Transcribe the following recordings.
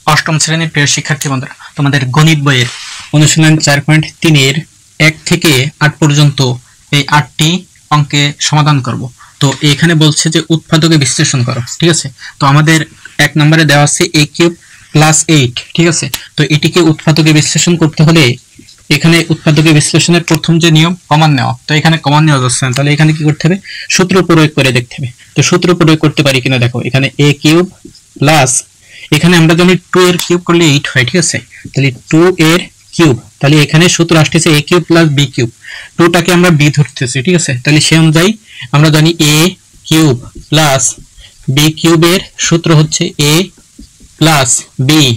অষ্টম শ্রেণীর প্রিয় শিক্ষার্থী বন্ধুরা, তোমাদের গণিত বইয়ের অনুশীলন 4.3 এর 1 থেকে 8 পর্যন্ত এই 8টি অঙ্কে সমাধান করব। তো এখানে বলছে যে উৎপাদকে বিশ্লেষণ করো, ঠিক আছে। তো আমাদের 1 নম্বরে দেওয়া আছে a³ + 8, ঠিক আছে। তো এটিকে উৎপাদকে বিশ্লেষণ করতে হলে এখানে উৎপাদকে বিশ্লেষণের প্রথম যে নিয়ম কমন নেওয়া, তো এখানে কমন নেওয়া যাচ্ছে না, তাহলে এখানে কি করতে হবে, সূত্র প্রয়োগ করে দেখতে হবে। তো সূত্র প্রয়োগ করতে পারি কিনা দেখো, এখানে a³ প্লাস এখানে আমরা জানি 2 এর কিউব করলে 8 হয়, ঠিক আছে। তাহলে 2 এর কিউব, তাহলে এখানে সূত্র আসছে a³ + b³ 2টাকে আমরা b ধরতেছি, ঠিক আছে। তাহলে সেই অনুযায়ী আমরা জানি a³ + b³ এর সূত্র হচ্ছে a + b *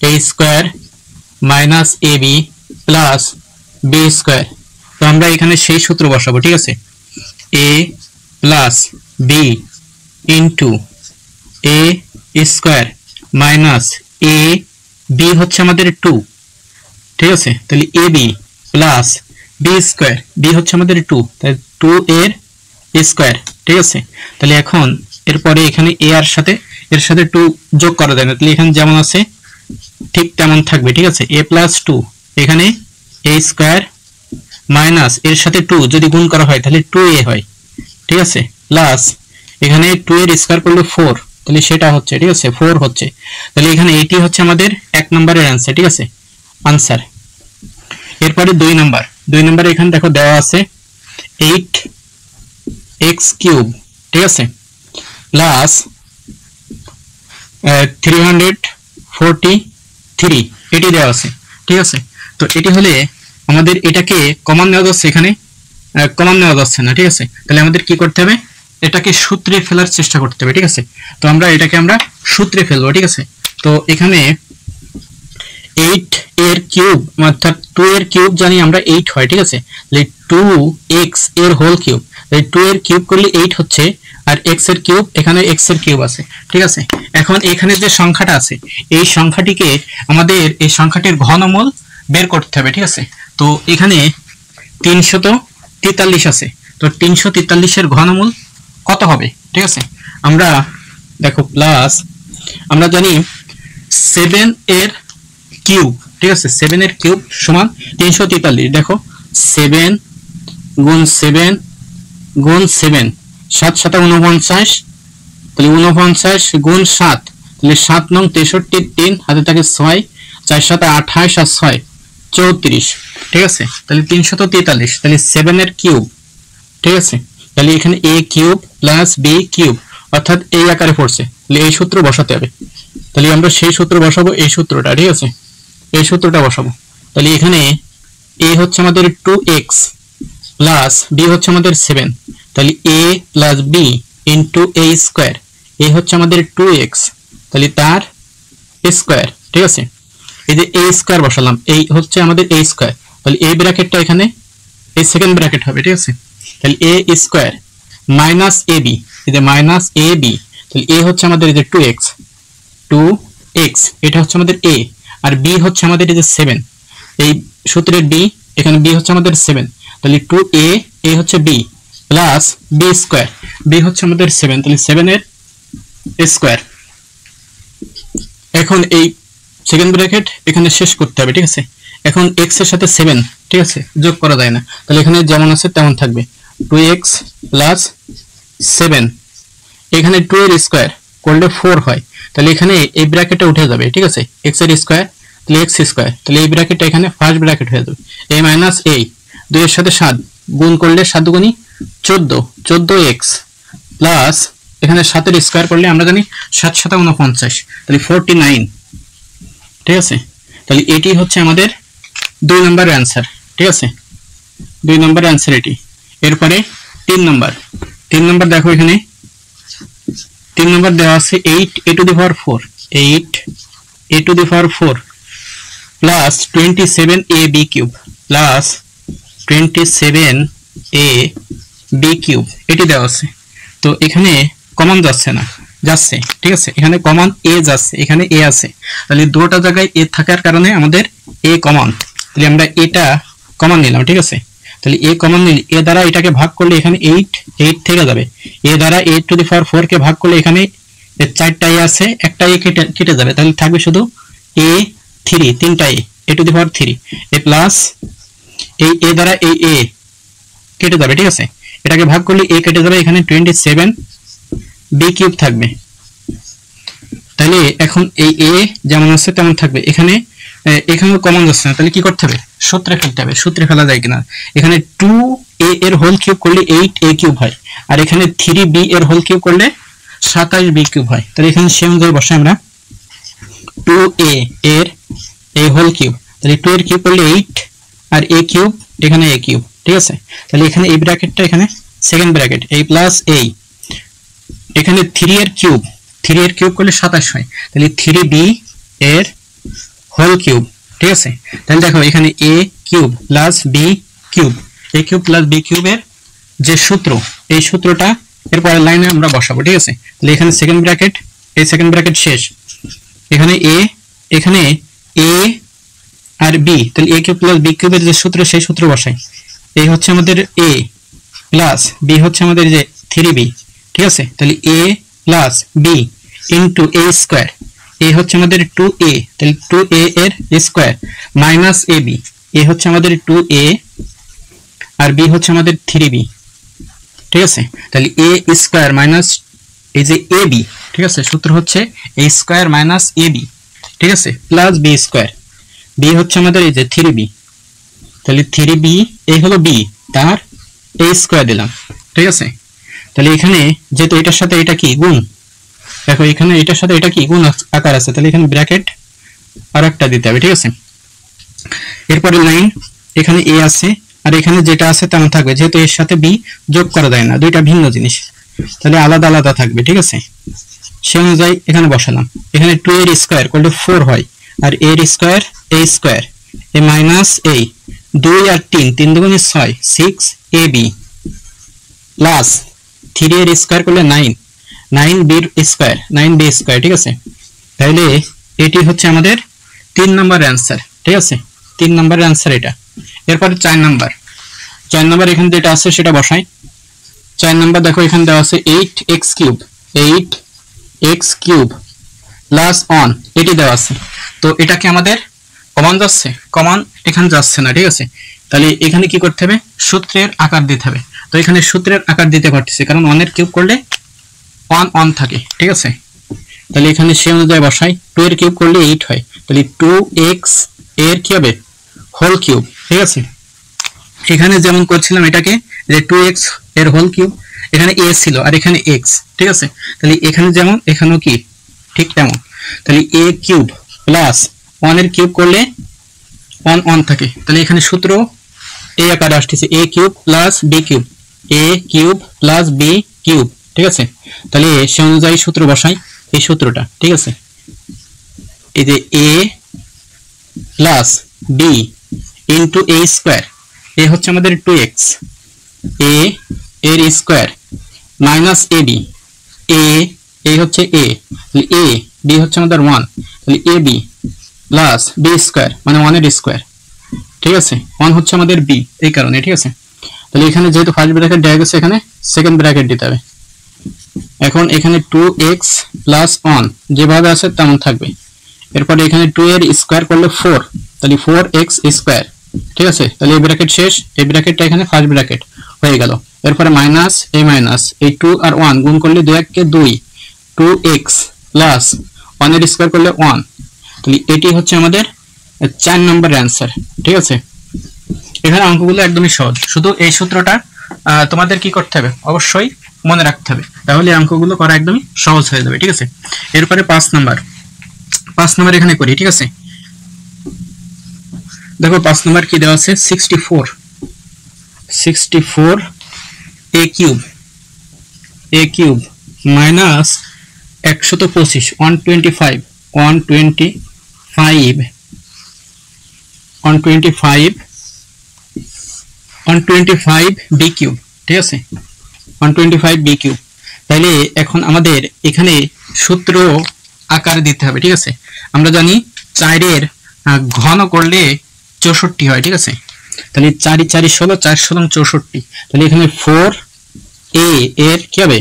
a² - ab + b²। তো আমরা এখানে সেই সূত্র বসাবো, ঠিক আছে। a + b * a² - a b হচ্ছে আমাদের 2, ঠিক আছে। তাহলে ab + b², b হচ্ছে আমাদের 2, তাহলে 2 এর স্কয়ার, ঠিক আছে। তাহলে এখন এরপরে এখানে a এর সাথে 2 যোগ করা যায় না, তাহলে এখানে যেমন আছে ঠিক তেমন থাকবে, ঠিক আছে। a + 2 এখানে a² - এর সাথে 2 যদি গুণ করা হয় তাহলে 2a হয়, ঠিক আছে। প্লাস এখানে 2 এর স্কয়ার করলে 4, তাহলে সেটা হচ্ছে, ঠিক আছে, 4 হচ্ছে। তাহলে এখানে এটি হচ্ছে আমাদের 1 নম্বরের आंसर, ঠিক আছে, आंसर। এরপরে 2 নম্বরে এখানে দেখো দেওয়া আছে 8x³ ঠিক আছে প্লাস 343 এটি দেওয়া আছে, ঠিক আছে। তো এটি হলে আমাদের এটাকে কমন নেওয়া যাচ্ছে, এখানে কমন নেওয়া যাচ্ছে না, ঠিক আছে। তাহলে আমাদের কি করতে হবে, এটাকে সূত্রে ফেলার চেষ্টা করতে হবে, ঠিক আছে। তো আমরা এটাকে আমরা সূত্রে ফেলবো, ঠিক আছে। তো এখানে 8 এর কিউব অর্থাৎ 2 এর কিউব জানি আমরা 8 হয়, ঠিক আছে। তাহলে 2x এর হোল কিউব, তাহলে 2 এর কিউব করলে 8 হচ্ছে, আর x এর কিউব এখানে x এর কিউব আছে, ঠিক আছে। এখন এখানে যে সংখ্যাটা আছে এই সংখ্যাটিকে আমাদের এই সংখ্যাটির ঘনমূল বের করতে হবে, ঠিক আছে। তো এখানে 343 আছে, তো 343 এর ঘনমূল কত হবে, ঠিক আছে। আমরা দেখো প্লাস আমরা জানি 7 এর কিউব, ঠিক আছে, 7 এর কিউব সমান 343। দেখো 7 গুণ 7 গুণ 7 7 7 49, তাহলে 49 গুণ 7, তাহলে 7 নং 63, 3 হাতে থাকে 6, 4 7 28 আর 6 34, ঠিক আছে। তাহলে 343, তাহলে 7 এর কিউব, ঠিক আছে। তাহলে এখানে a³ + b³ অর্থাৎ এই আকারে পড়ছে, তাহলে এই সূত্র বসাতে হবে। তাহলে আমরা সেই সূত্র বসাবো, এই সূত্রটা, ঠিক আছে, এই সূত্রটা বসাবো। তাহলে এখানে a হচ্ছে আমাদের 2x প্লাস b হচ্ছে আমাদের 7, তাহলে a + b * a², a হচ্ছে আমাদের 2x, তাহলে তার স্কয়ার, ঠিক আছে। এই যে a² বসালাম, এই হচ্ছে আমাদের a², তাহলে এই ব্র্যাকেটটা এখানে এই সেকেন্ড ব্র্যাকেট হবে, ঠিক আছে। তাহলে a² - ab, এই যে -ab, তাহলে a হচ্ছে আমাদের এই যে 2x এটা হচ্ছে আমাদের a, আর b হচ্ছে আমাদের এই যে 7, এই সূত্রের b, এখানে b হচ্ছে আমাদের 7, তাহলে 2a, a হচ্ছে b প্লাস b², b হচ্ছে আমাদের 7, তাহলে 7 এর স্কয়ার। এখন এই সেকেন্ড ব্র্যাকেট এখানে শেষ করতে হবে, ঠিক আছে। এখন x এর সাথে 7, ঠিক আছে, যোগ করা যায় না, তাহলে এখানে যেমন আছে তেমন থাকবে, 2x + 7, এখানে 2 এর স্কয়ার করলে 4 হয়, তাহলে এখানে এই ব্র্যাকেটটা উঠে যাবে, ঠিক আছে, x এর স্কয়ার, তাহলে x², তাহলে এই ব্র্যাকেটটা এখানে ফার্স্ট ব্র্যাকেট হয়ে যাবে, a - a, 2 এর সাথে 7 গুণ করলে 7 দুগুণী 14x প্লাস এখানে 7 এর স্কয়ার করলে আমরা জানি 7 7 49, তাহলে 49, ঠিক আছে। তাহলে এটি হচ্ছে আমাদের 2 নম্বরের आंसर, ঠিক আছে, 2 নম্বরের आंसर এটি। এরপরে 3 নম্বর দেখো, এখানে 3 নম্বর দেওয়া আছে 8a⁴, 8a⁴ plus 27ab³ plus 27ab³ এটি দেওয়া আছে। তো এখানে কমন যাচ্ছে না, যাচ্ছে, ঠিক আছে, এখানে কমন a যাচ্ছে, এখানে a আছে, তাহলে দুটো জায়গায় a থাকার কারণে আমাদের a কমন, তাহলে আমরা এটা কমন নিলাম, ঠিক আছে। তাহলে a কমন নিলে a দ্বারা এটাকে ভাগ করলে এখানে 8 থেকে যাবে, a দ্বারা 8⁴ কে ভাগ করলে এখানে এর 4টা এ আছে, একটা এ কেটে যাবে, তাহলে থাকবে শুধু এ 3, 3টা এ two the power 3 A plus এই এ দ্বারা এই এ কেটে যাবে, ঠিক আছে। এটাকে ভাগ করলে এ কেটে যাবে, এখানে 27 বি কিউব থাকবে। তাহলে এখন এই এ যেমন আছে তেমন থাকবে, এখানেও কমন যাচ্ছে না, তাহলে কি করতে হবে, সূত্রে ফেলতে হবে। সূত্রে ফেলা যায় কিনা, এখানে 2a এর হোল কিউব করলে 8a কিউব হয়, আর এখানে 3b এর হোল কিউব করলে 27b কিউব হয়। তাহলে এখানে সেম অনুযায়ী বসাই আমরা 2a এর এই হোল কিউব, তাহলে 2 এর কিউব করলে 8 আর a কিউব এখানে a কিউব, ঠিক আছে। তাহলে এখানে এই ব্র্যাকেটটা এখানে second bracket a plus a, এখানে 3 এর কিউব করলে 27 হয়, তাহলে 3b এর হোল কিউব, ঠিক আছে। তাহলে দেখো এখানে a cube plus b cube, a cube plus b কিউবের যে সূত্র, এই সূত্রটা এর পরের লাইনে আমরা বসাবো, ঠিক আছে। তাহলে এখানে সেকেন্ড ব্র্যাকেট, এই সেকেন্ড ব্র্যাকেট শেষ, এখানে a আর b, তাহলে a কিউব প্লাস b কিউবের যে সূত্র সেই সূত্র বসাই। এই হচ্ছে আমাদের a প্লাস b হচ্ছে আমাদের যে 3b, ঠিক আছে। তাহলে a plus b into a square, a হচ্ছে আমাদের 2a, তাহলে 2a এর স্কয়ার মাইনাস ab, a হচ্ছে আমাদের 2a আর b হচ্ছে আমাদের 3b, ঠিক আছে। তাহলে a স্কয়ার মাইনাস এই যে ab, ঠিক আছে, সূত্র হচ্ছে a স্কয়ার মাইনাস ab, ঠিক আছে, প্লাস b স্কয়ার, b হচ্ছে আমাদের এই যে 3b, তাহলে 3b এই হলো b, তার a স্কয়ার দিলাম, ঠিক আছে। তাহলে এখানে যেহেতু এটার সাথে এটা কি গুণ, দেখো এখানে এটার সাথে এটা কি গুণ আকার আছে, তাহলে এখানে ব্র্যাকেট আরেকটা দিতে হবে, ঠিক আছে। এরপরে লাইন, এখানে a আছে আর এখানে যেটা আছে তেমন থাকবে, যেহেতু এর সাথে b যোগ করা যায় না, দুইটা ভিন্ন জিনিস, তাহলে আলাদা আলাদা থাকবে, ঠিক আছে। সেই অনুযায়ী এখানে বসালাম, এখানে 2 এর স্কয়ার করলে 4 হয়, আর a এর square a square, a minus a, 2 আর 3, 3 দুগুণে 6, 6ab প্লাস 3 এর স্কয়ার করলে 9, 9b স্কয়ার, 9b স্কয়ার, ঠিক আছে। তাহলে এটি হচ্ছে আমাদের 3 নম্বর অ্যানসার, ঠিক আছে, 3 নম্বরের অ্যানসার এটা। এরপরে 4 নম্বর, এখানে যেটা আছে সেটা বসাই। 4 নম্বর দেখো এখানে দেওয়া আছে 8x cube, 8x cube plus 1, এটি দেওয়া আছে। তো এটাকে আমাদের কমন যাচ্ছে, কমন এখানে যাচ্ছে না, ঠিক আছে। তাহলে এখানে কি করতে হবে, সূত্রের আকার দিতে হবে। তো এখানে সূত্রের আকার দিতে পারতেছি, কারণ 1 এর কিউব করলে 1 থাকে, ঠিক আছে। তাহলে এখানে সেই অনুযায়ী বসাই, 2 এর কিউব করলে 8 হয়, তাহলে 2x এর কি হবে, হোল কিউব, ঠিক আছে। এখানে যেমন করছিলাম এটাকে যে 2x এর হোল কিউব, এখানে a ছিল আর এখানে x, ঠিক আছে। তাহলে এখানে যেমন এখানেও কি ঠিক তেমন, তাহলে a কিউব প্লাস 1 এর কিউব করলে 1 থাকে, তাহলে এখানে সূত্র এই আকারে আসছে a cube plus b cube, a cube plus b cube, ঠিক আছে। তাহলে সে অনুযায়ী সূত্র বসাই, এই সূত্রটা, ঠিক আছে। এই যে a plus b into a square, a হচ্ছে আমাদের 2x, a এর স্কয়ার মাইনাস ab, a হচ্ছে a, তাহলে a b হচ্ছে আমাদের 1, তাহলে ab প্লাস b স্কয়ার মানে 1 এর স্কয়ার, ঠিক আছে। 1 হচ্ছে আমাদের b, এই কারণে, ঠিক আছে। তাহলে এখানে যেহেতু ফার্স্ট ব্র্যাকেট দেয়া গেছে, এখানে সেকেন্ড ব্র্যাকেট দিতে হবে। এখন এখানে 2x প্লাস 1 যেভাবে আছে তেমন থাকবে। এরপর এখানে 2 এর স্কয়ার করলে 4, তাহলে 4x স্কয়ার, ঠিক আছে। তাহলে এই ব্র্যাকেট শেষ, এই ব্র্যাকেটটা এখানে ফার্স্ট ব্র্যাকেট হয়ে গেল। এরপরে মাইনাস এই 2 আর 1 গুণ করলে 2 কে 2, 2x প্লাস 1 এর স্কয়ার করলে 1, তাহলে এটি হচ্ছে আমাদের 4 নম্বর অ্যানসার, ঠিক আছে। এখানে অঙ্কগুলো একদমই সহজ, শুধু এই সূত্রটা তোমাদের কি করতে হবে, অবশ্যই মনে রাখতে হবে, তাহলে অঙ্কগুলো করা একদমই সহজ হয়ে যাবে, ঠিক আছে। এরপরে 5 নাম্বার এখানে করি, ঠিক আছে। দেখো 5 নাম্বার কি দেওয়া আছে, 64 a cube minus 125 125 b cube, ঠিক আছে, 125 b কিউব। তাহলে এখন আমাদের এখানে সূত্র আকার দিতে হবে, ঠিক আছে। আমরা জানি 4 এর ঘন করলে 64 হয়, ঠিক আছে। তাহলে 4 4 16, 4 16 64, তাহলে এখানে 4a এর কি হবে,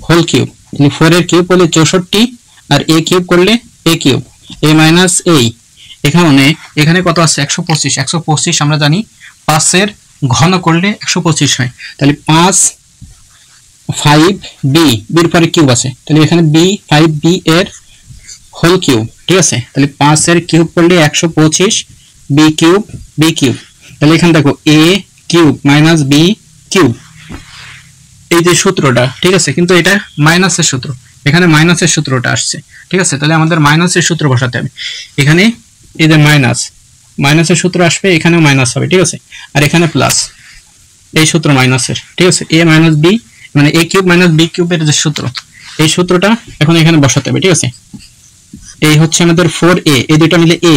হোল কিউব, তাহলে 4 এর কিউব করলে 64 আর a কিউব করলে a cube a minus a। এখানে কত আছে 125। 125 আমরা জানি 5 এর ঘন করলে 125 হয়। তাহলে 5 5b এর পরে কিউব আছে, তাহলে এখানে b 5b এর হোল কিউব, ঠিক আছে। তাহলে 5 এর কিউব করলে 125 b কিউব b কিউব। তাহলে এখানে দেখো a cube minus b cube, এই যে সূত্রটা, ঠিক আছে, কিন্তু এটা মাইনাসের সূত্র, এখানে মাইনাসের সূত্রটা আসছে, ঠিক আছে। তাহলে আমাদের মাইনাসের সূত্র বসাতে হবে। এখানে এই যে মাইনাসের সূত্র আসবে, এখানেও মাইনাস হবে, ঠিক আছে। আর এখানে প্লাস, এই সূত্র মাইনাসের, ঠিক আছে। a মাইনাস b মানে a কিউব মাইনাস b কিউবের যে সূত্র, এই সূত্রটা এখন এখানে বসাতে হবে, ঠিক আছে। এই হচ্ছে আমাদের 4a, এই দুটো মিলে a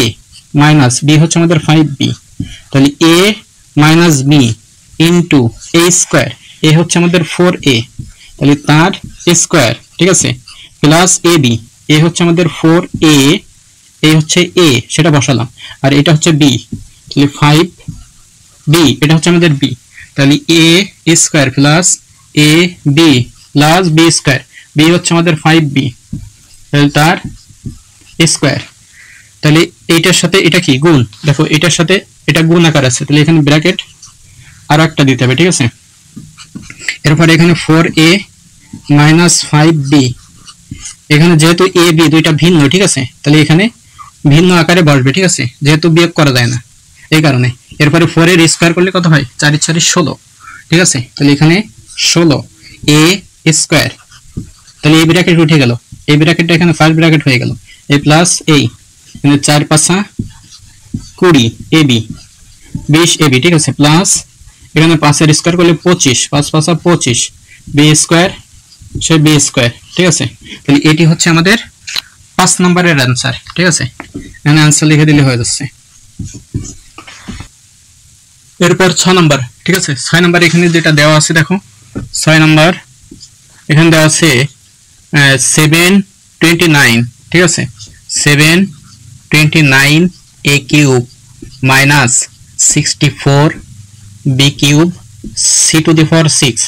মাইনাস b হচ্ছে আমাদের 5b। তাহলে a minus b into a square, a হচ্ছে আমাদের 4a, তাহলে তার স্কয়ার, ঠিক আছে, প্লাস ab, a হচ্ছে আমাদের 4a, এই হচ্ছে a সেটা বসালাম, আর এটা হচ্ছে b, তাহলে 5b, এটা হচ্ছে আমাদের b। তাহলে a square plus ab plus b square, b হচ্ছে আমাদের 5b, তাহলে তার স্কয়ার। তাহলে এইটার সাথে এটা কি গুণ, দেখো এটার সাথে এটা গুণ আকার আছে, তাহলে এখানে ব্র্যাকেট আরো একটা দিতে হবে, ঠিক আছে। এরপর এখানে 4a মাইনাস 5b, এখানে যেহেতু a b দুইটা ভিন্ন, ঠিক আছে, তাহলে এখানে ভিন্ন আকারে বসবে, ঠিক আছে, যেহেতু বিয়োগ করা যায় না এই কারণে। এরপরে 4 এর স্কয়ার করলে কত হয় 4 × 4 = 16, ঠিক আছে। তাহলে এখানে 16 a স্কয়ার, তাহলে এই ব্র্যাকেট উঠে গেল, এই ব্র্যাকেটটা এখানে ফার্স্ট ব্র্যাকেট হয়ে গেল, a প্লাস a, এখানে 4 × 5 = 20 ab 20 ab, ঠিক আছে, প্লাস এখানে 5 এর স্কয়ার করলে 25, 5 × 5 = 25 b স্কয়ার সে b স্কয়ার, ঠিক আছে। তাহলে এটি হচ্ছে আমাদের 5 নম্বরের आंसर, ঠিক আছে। এখানে आंसर লিখে দিলে হয়ে যাচ্ছে। এরপর 6 নাম্বার, ঠিক আছে। 6 নাম্বার এখানে যেটা দেওয়া আছে দেখো, 6 নাম্বার এখানে দেওয়া আছে 729, ঠিক আছে, 729 a cube minus 64 b cube c to the power 6,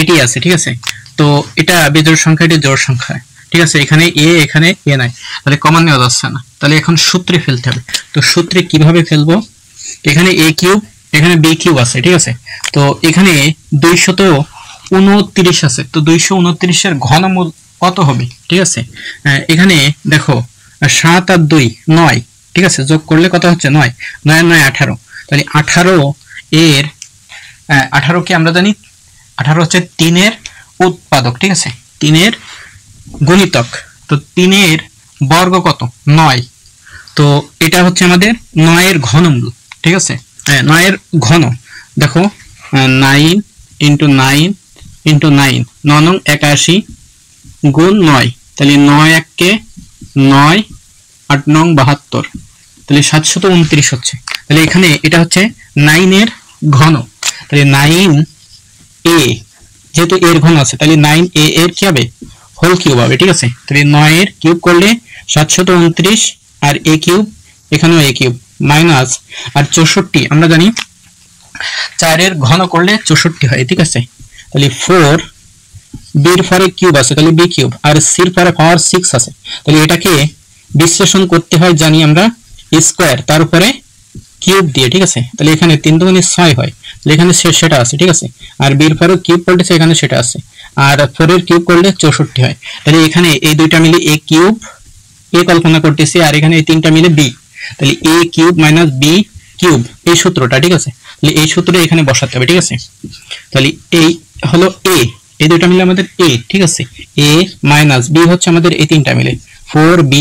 এটি আছে, ঠিক আছে। তো এটা বিজোড় সংখ্যা, এটি জোড় সংখ্যা, ঠিক আছে। এখানে a এখানে a নাই, তাহলে কমন নেওয়া যাচ্ছে না, তাহলে এখন সূত্রে ফেলতে হবে। তো সূত্রে কিভাবে ফেলবো, এখানে a কিউব এখানে b কিউব আছে, ঠিক আছে। তো এখানে 229 আছে, তো 229 এর ঘনমূল কত হবে, ঠিক আছে। এখানে দেখো 7 আর 2 9, ঠিক আছে, যোগ করলে কত হচ্ছে 9, 9 আর 9 18, তাহলে 18 এর 18 কে আমরা জানি 18 হচ্ছে 3 এর উৎপাদক, ঠিক আছে, 3 এর গুণিতক। তো 3 এর বর্গ কত 9, তো এটা হচ্ছে আমাদের 9 এর ঘনমূল, ঠিক আছে। 9 এর ঘন দেখো 9 × 9 × 9, 9 নং 81 গুণ 9, তাহলে 9 1 কে 9, 8 নং 72, তাহলে 729 হচ্ছে। তাহলে এখানে এটা হচ্ছে 9 এর ঘন, তাহলে 9a যেহেতু এর ঘন আছে, তাহলে 9a এর কি হবে হোল কিউব হবে, ঠিক আছে। তাহলে 9 এর কিউব করলে 729 আর a কিউব, এখানেও a কিউব মাইনাস আর 64, আমরা জানি 4 এর ঘন করলে 64 হয়, ঠিক আছে। তাহলে 4 b এর পরে কিউব আছে, তাহলে b কিউব, আর c এর পরে পাওয়ার 6 আছে, তাহলে এটাকে বিশ্লেষণ করতে হয় জানি আমরা স্কয়ার তার উপরে কিউব দিয়ে, ঠিক আছে। তাহলে এখানে 3 × 2 = 6 হয়, তাহলে এখানে সেটা আছে, ঠিক আছে। আর b এর পরে কিউব করলে এখানে সেটা আছে, আর 4 এর কিউব করলে 64 হয়। তাহলে এখানে এই দুইটা মিলে a কিউব, a কল্পনা করতেছি, আর এখানে এই তিনটা মিলে b, তাহলে a cube minus b cube, এই সূত্রটা, ঠিক আছে। তাহলে এই সূত্রটা এখানে বসাতে হবে, ঠিক আছে। তাহলে এই হলো a, এই দুইটা মিলে আমাদের a, ঠিক আছে, a মাইনাস b হচ্ছে আমাদের এই তিনটা মিলে 4b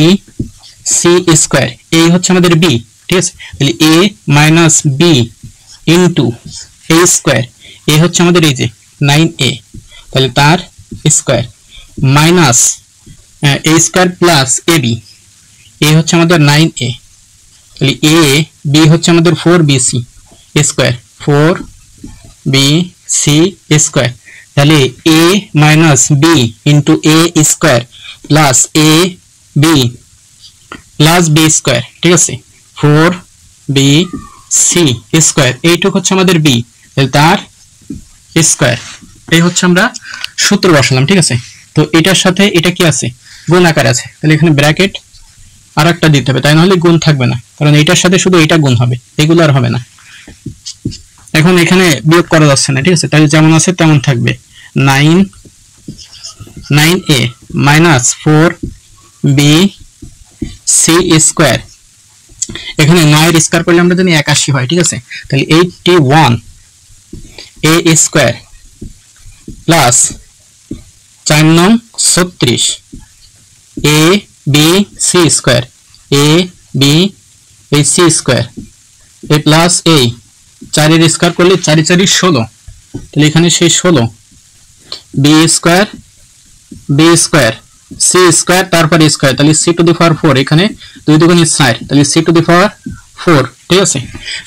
c স্কয়ার, এই হচ্ছে আমাদের b, ঠিক আছে। তাহলে a minus b into a square, a হচ্ছে আমাদের এই যে 9a, তাহলে তার square minus a square plus ab, a হচ্ছে আমাদের 9a, তাহলে a b হচ্ছে আমাদের 4bc স্কয়ার, 4bc স্কয়ার, তাহলে a minus b into a square plus a b plus b square, ঠিক আছে, 4bc স্কয়ার, এইটুকু হচ্ছে আমাদের b, তাহলে তার স্কয়ার। এই হচ্ছে আমরা সূত্র বসালাম, ঠিক আছে। তো এটার সাথে এটা কি আছে, গুণ আকারে আছে, তাহলে এখানে ব্র্যাকেট আর একটা দিতে হবে, তাই নাহলে গুণ থাকবে না, কারণ এটার সাথে শুধু এটা গুণ হবে, এগুলো আর হবে না। এখন এখানে বিয়োগ করা যাচ্ছে না, ঠিক আছে, তাহলে যেমন আছে তেমন থাকবে। 9a minus 4b c square, এখানে 9 এর স্কয়ার করলে আমরা জানি 81 হয়, ঠিক আছে, তাহলে 81 a স্কয়ার প্লাস 4 নং 36 a b c square, a b a c square, a plus a 4 এর স্কয়ার করলে 4 4 16, তাহলে এখানে সেই 16 b স্কয়ার c স্কয়ার তারপর স্কয়ার, তাহলে c টু দি পাওয়ার 4, এখানে 2 দুগুণে 4, তাহলে c টু দি পাওয়ার 4, ঠিক আছে।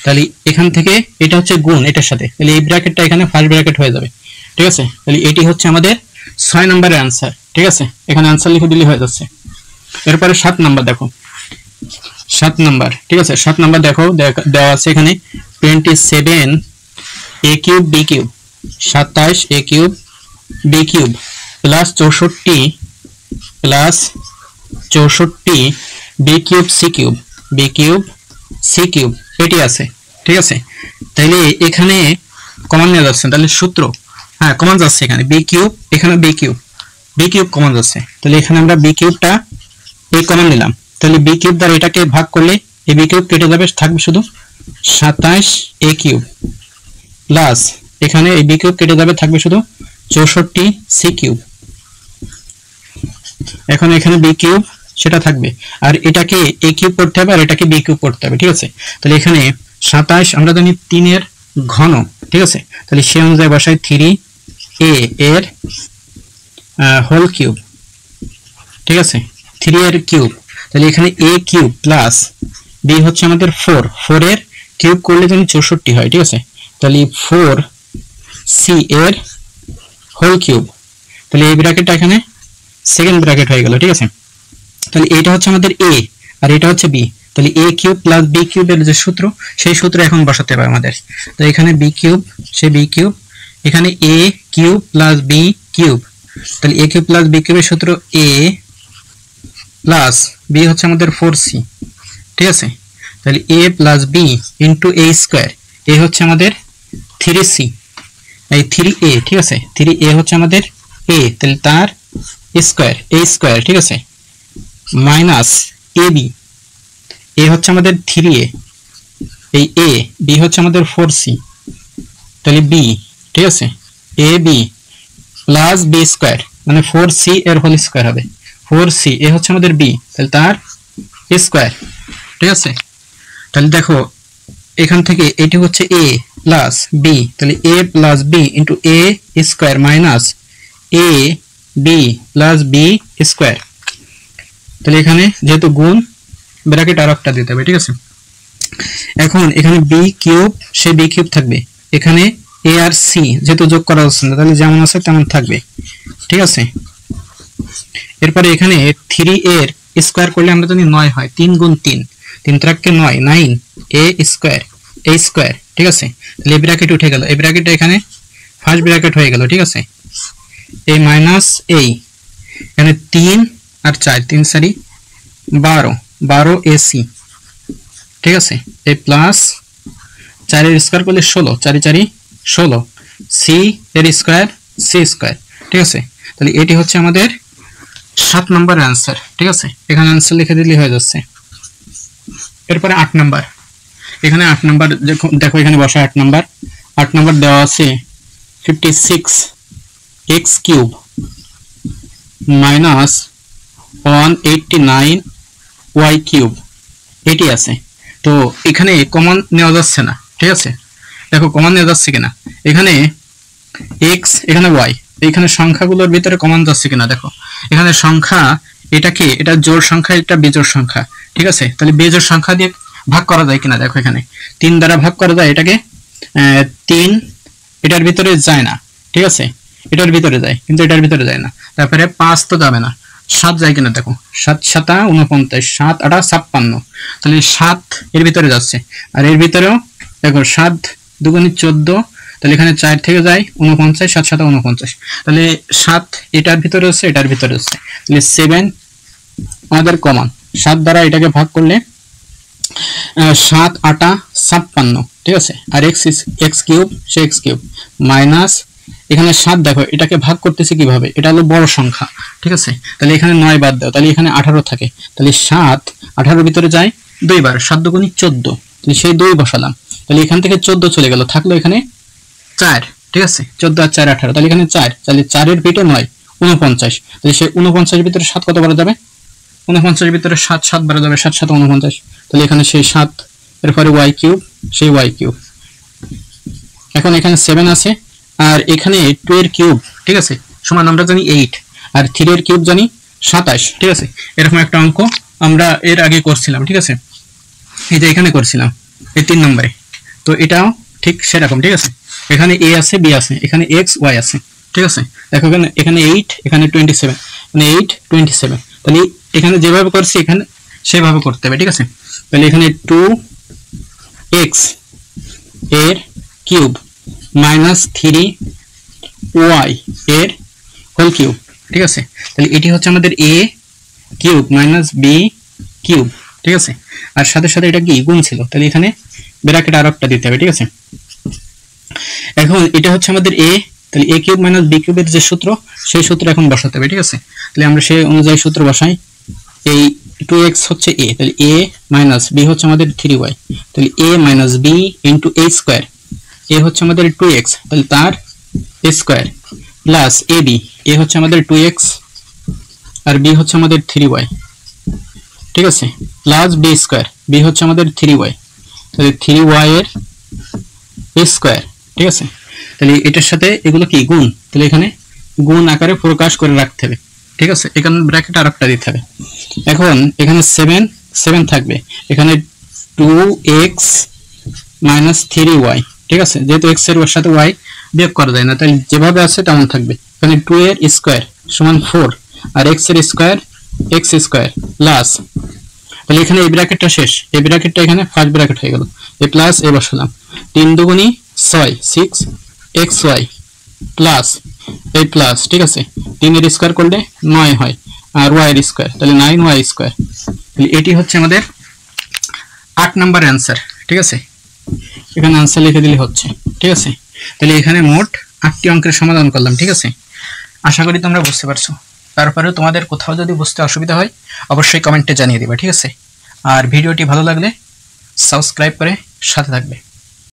তাহলে এখান থেকে এটা হচ্ছে গুণ এটার সাথে, তাহলে এই ব্র্যাকেটটা এখানে ফার্স্ট ব্র্যাকেট হয়ে যাবে, ঠিক আছে। তাহলে এটি হচ্ছে আমাদের 6 নম্বরের आंसर, ঠিক আছে, এখানে आंसर লিখে দিলে হয়ে যাচ্ছে। এরপরে 7 নাম্বার দেখো, 7 নাম্বার, ঠিক আছে, 7 নাম্বার দেখো দেওয়া আছে এখানে 27 a cube b cube, 27 a cube b cube plus 64 b cube c cube, b cube c cube, এটি আছে, ঠিক আছে। তাহলে এখানে কমন নেওয়া যাচ্ছে, তাহলে সূত্র, হ্যাঁ কমন যাচ্ছে, এখানে b কিউব, এখানে b কিউব কমন যাচ্ছে, তাহলে এখানে আমরা b কিউবটা এই কমন নিলাম, তাহলে b কিউব দ্বারা এটাকে ভাগ করলে এই b কিউব কেটে যাবে, থাকবে শুধু 27 a কিউব প্লাস এখানে এই b কিউব কেটে যাবে, থাকবে শুধু 64 c কিউব। এখন এখানে b কিউব সেটা থাকবে, আর এটাকে a কিউব করতে হবে আর এটাকে b কিউব করতে হবে, ঠিক আছে। তাহলে এখানে 27 আমরা জানি 3 এর ঘন, ঠিক আছে, তাহলে সেই অনুযায়ী বসাই 3a এর হোল কিউব, ঠিক আছে, 3 এর কিউব, তাহলে এখানে a কিউব প্লাস b হচ্ছে আমাদের 4 এর কিউব করলে জানি 64 হয়, ঠিক আছে, তাহলে 4c এর হোল কিউব, তাহলে এই ব্র্যাকেটটা এখানে সেকেন্ড ব্র্যাকেট হয়ে গেল, ঠিক আছে। তাহলে এটা হচ্ছে আমাদের a আর এটা হচ্ছে b, তাহলে a কিউব প্লাস b কিউবের যে সূত্র সেই সূত্র এখন বসাতে হবে আমাদের। তো এখানে b কিউব, সেই b কিউব, এখানে a cube plus b cube, তাহলে a কিউব প্লাস b কিউবের সূত্র a প্লাস b হচ্ছে আমাদের 4c, ঠিক আছে, তাহলে a plus b into a square, a হচ্ছে আমাদের 3c, এই 3a, ঠিক আছে, 3a হচ্ছে আমাদের a, তাহলে তার স্কয়ার a স্কয়ার, ঠিক আছে, মাইনাস ab, a হচ্ছে আমাদের 3a, এই a, b হচ্ছে আমাদের 4c, তাহলে b, ঠিক আছে, ab প্লাস b স্কয়ার মানে 4c এর হোল স্কয়ার হবে, 4c, a হচ্ছে আমাদের b, তাহলে তার স্কয়ার, ঠিক আছে। তাহলে দেখো এখান থেকে এটি হচ্ছে a প্লাস b, তাহলে a plus b into a square minus a b plus b square, তাহলে এখানে যেহেতু গুণ ব্র্যাকেট আর একটা দিতে হবে, ঠিক আছে। এখন এখানে b কিউব, সেই b কিউব থাকবে, এখানে a আর c যেহেতু যোগ করা হচ্ছে না, তাহলে যেমন আছে তেমন থাকবে, ঠিক আছে। এরপরে এখানে 3 এর স্কয়ার করলে আমরা জানি 9 হয়, 3 গুণ 3, 3 × 9, 9 a স্কয়ার, ঠিক আছে, তাহলে এই ব্র্যাকেট উঠে গেল, এই ব্র্যাকেটটা এখানে ফার্স্ট ব্র্যাকেট হয়ে গেল, ঠিক আছে, a মাইনাস a, এখানে 3 আর 4, 3 4 12 ac, ঠিক আছে, a প্লাস 4 এর স্কয়ার করলে 16, 4 4 16 c এর স্কয়ার c স্কয়ার, ঠিক আছে। তাহলে এটি হচ্ছে আমাদের 7 নম্বরের आंसर, ঠিক আছে, এখানে आंसर লিখে দিলেই হয়ে যাচ্ছে। এরপরে 8 নাম্বার, এখানে 8 নাম্বার দেখো, এখানে বসা 8 নাম্বার দেওয়া আছে 56 x cube minus 189 y cube, এটি আছে। তো এখানে কমন নেওয়া যাচ্ছে না, ঠিক আছে, দেখো কমন নেওয়া যাচ্ছে কিনা, এখানে x, এখানে y, এখানে সংখ্যাগুলোর ভিতরে কমন যাচ্ছে কিনা দেখো, এখানে সংখ্যা এটাকে, এটা জোড় সংখ্যা, এটা বিজোড় সংখ্যা, ঠিক আছে, তাহলে বিজোড় সংখ্যা দিয়ে ভাগ করা যায় কিনা দেখো, এখানে 3 দ্বারা ভাগ করা যায়, এটাকে 3 এটার ভিতরে যায় না, ঠিক আছে, এটার ভিতরে যায় কিন্তু এটার ভিতরে যায় না, তারপরে 5 তো যাবে না, 7 যায় কিনা দেখো, 7 7 49, 7 8 56, তাহলে 7 এর ভিতরে যাচ্ছে, আর এর ভিতরেও দেখো 7 2 × 14, তাহলে এখানে 4 থেকে যায় 49, 7 7 49, তাহলে 7 এটার ভিতরে আছে, এটার ভিতরে আছে, তাহলে 7 আমাদের কমন। 7 দ্বারা এটাকে ভাগ করলে 7 8 56, ঠিক আছে। আর x কিউব, সে x কিউব মাইনাস এখানে 7, দেখো এটাকে ভাগ করতেছে কিভাবে, এটা হলো বড় সংখ্যা, ঠিক আছে। তাহলে এখানে 9 বাদ দাও, তাহলে এখানে 18 থাকে, তাহলে 7 18 ভিতরে যায় 2 বার, 7 দুগুণে 14, তাহলে সেই 2 বসালাম, তাহলে এখান থেকে 14 চলে গেল, থাকলো এখানে 4, ঠিক আছে। 14 আর 4 18, তাহলে এখানে 4, তাহলে 4 এর ভিতরে 9 49, তাহলে সেই 49 এর ভিতরে 7 কত বার যাবে, 49 এর ভিতরে 7 7 বার যাবে, 7 7 49, তাহলে এখানে সেই 7 এরপরে y কিউব, সেই y কিউব। এখন এখানে 7 আছে আর এখানে 2 এর কিউব, ঠিক আছে, সমান আমরা জানি 8, আর 3 এর কিউব জানি 27, ঠিক আছে। এরকম একটা অঙ্ক আমরা এর আগে করছিলাম, ঠিক আছে, এই যে এখানে করছিলাম এই 3 নম্বরে। তো এটাও ঠিক সেরকম, ঠিক আছে। এখানে a আছে, b আছে, এখানে x y আছে, ঠিক আছে। দেখো এখানে 8, এখানে 27, মানে 8 27, তাহলে এখানে যেভাবে করছি এখানে সেভাবে করতে হবে, ঠিক আছে। তাহলে এখানে 2x এর কিউব মাইনাস 3y এর হোল কিউব, ঠিক আছে। তাহলে এটি হচ্ছে আমাদের a cube minus b cube, ঠিক আছে। আর সাথে সাথে এটা কি গুণ ছিল, তাহলে এখানে ব্র্যাকেট আর একটা দিতে হবে, ঠিক আছে। এখন এটা হচ্ছে আমাদের a, তাহলে a কিউব মাইনাস b কিউবের যে সূত্র, সেই সূত্র এখন বসাতে হবে, ঠিক আছে। তাহলে আমরা সেই অনুযায়ী সূত্র বসাই। এই 2x হচ্ছে a, তাহলে a মাইনাস b হচ্ছে আমাদের 3y, তাহলে a minus b into a square, a হচ্ছে আমাদের 2x, তাহলে তার স্কোয়ার প্লাস ab, a হচ্ছে আমাদের 2x আর b হচ্ছে আমাদের 3y, ঠিক আছে, প্লাস b স্কোয়ার, b হচ্ছে আমাদের 3y, তাহলে 3y এর স্কোয়ার, ঠিক আছে। তাহলে এটার সাথে এগুলো কি গুণ, তাহলে এখানে গুণ আকারে প্রকাশ করে রাখতে হবে, ঠিক আছে। এখানে ব্র্যাকেট আর একটা দিতে হবে। এখন এখানে 7 7 থাকবে, এখানে 2x মাইনাস 3y, ঠিক আছে, যেহেতু x এর সাথে y বিয়োগ করা যায় না, তাই যেভাবে আছে তেমন থাকবে। এখানে 2 এর স্কোয়ার সমান 4, আর x এর স্কোয়ার x স্কোয়ার প্লাস, তাহলে এখানে এই ব্র্যাকেটটা শেষ, এই ব্র্যাকেটটা এখানে ফার্স্ট ব্র্যাকেট হয়ে গেল, এই প্লাস এ বসালাম, 3 দুগুণী 6 6xy প্লাস এই প্লাস, ঠিক আছে। 3 এর স্কোয়ার করলে 9 হয়, আর y এর স্কোয়ার, তাহলে 9y স্কোয়ার। তাহলে এটি হচ্ছে আমাদের 8 নাম্বার অ্যান্সার, ঠিক আছে। এখানে অ্যান্সার লিখে দিলে হচ্ছে, ঠিক আছে। তাহলে এখানে মোট 8টি অঙ্কের সমাধান করলাম, ঠিক আছে। আশা করি তোমরা বুঝতে পারছো। তারপরেও তোমাদের কোথাও যদি বুঝতে অসুবিধা হয় অবশ্যই কমেন্টে জানিয়ে দিবা, ঠিক আছে। আর ভিডিওটি ভালো লাগলে সাবস্ক্রাইব করে সাথে থাকবে।